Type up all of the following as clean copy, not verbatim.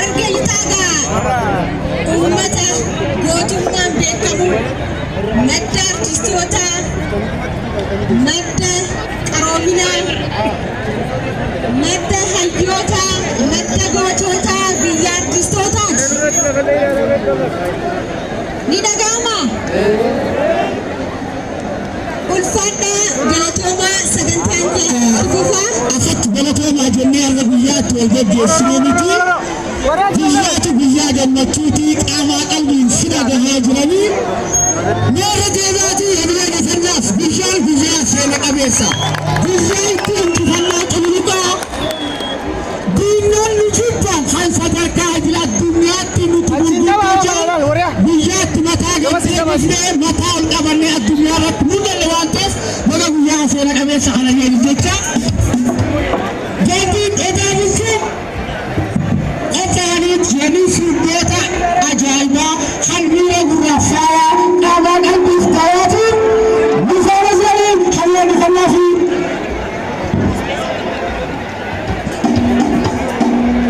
argelitaga ummata gootummaan beekamu madda artistoota madda qaroominaa madda hayyoota madda gootota biyya artistootaati ni dhaga'ama ulfaadha galatooma sagantaan fufa afatti galatooma jennee arra guyyaatti wal geggeessinee miti biyyaatu biyyaa gammachuutii qaamaa qalbiin sina gahaa jiranii meera deebaatii hiriira gafannaaf biyyaan biyyaa seena qabeessa biyyaa itti injifannaa qulluqaa diinonni jibban kan sadarkaa idil addunyaatti nuti gurgurtaa biyyaatti mataa geessee mataa ol qabannee addunyaa irratti mul'anne waan ta'eef baga guyyaa seena qabeessa kana jedhu jecha jeetiin edaabichi jedhanii fuudheeta ajaa'ibaa kan miira gurraafaa qaamaa qalbiif ta'eeti bifaana jedheen halluu dhufannaa fi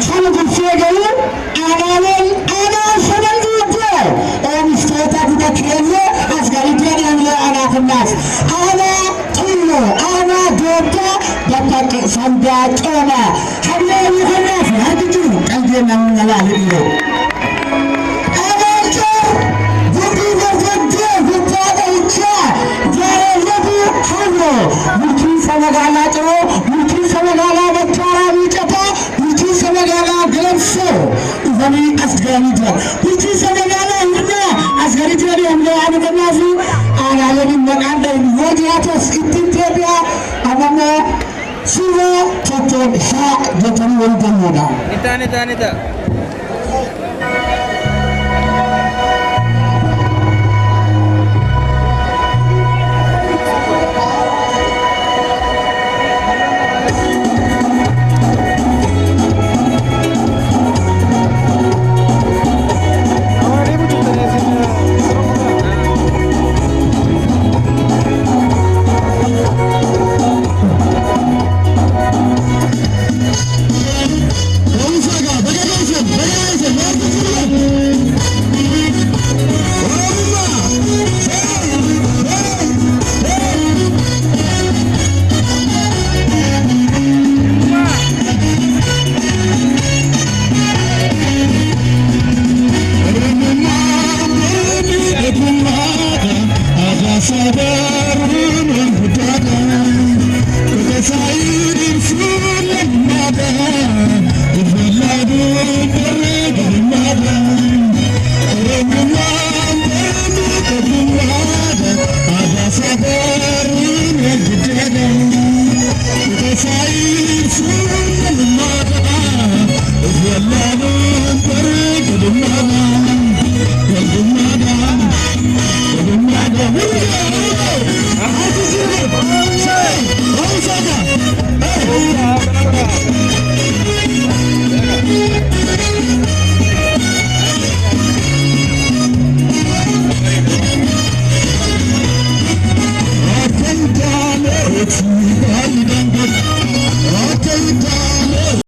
kan gurfee galuu aanaa sadan guutuu oomishtoota guddaa keenya as galiitiin aanaa aanaa kunnaaf aanaa xulloo aanaa dooddaa bakka sandaa qooma halluu dhufannaaf haati jiru qalbii namni nalaalidhiyo bulchiinsa magaalaa Ciroo, bulchiinsa magaalaa Battaaraa Miicataa, bulchiinsa magaalaa Galamsoo dhufanii as ga'anii jiran. Bulchiinsa magaalaa Hirnaa as ga'anii jiranii ammoo waan kanaaf aanaaleen maqaan dhahin yoo jiraatus ittiin deebi'aa ammoo suuraa tokkoon isaa jettanii wal gamuudha.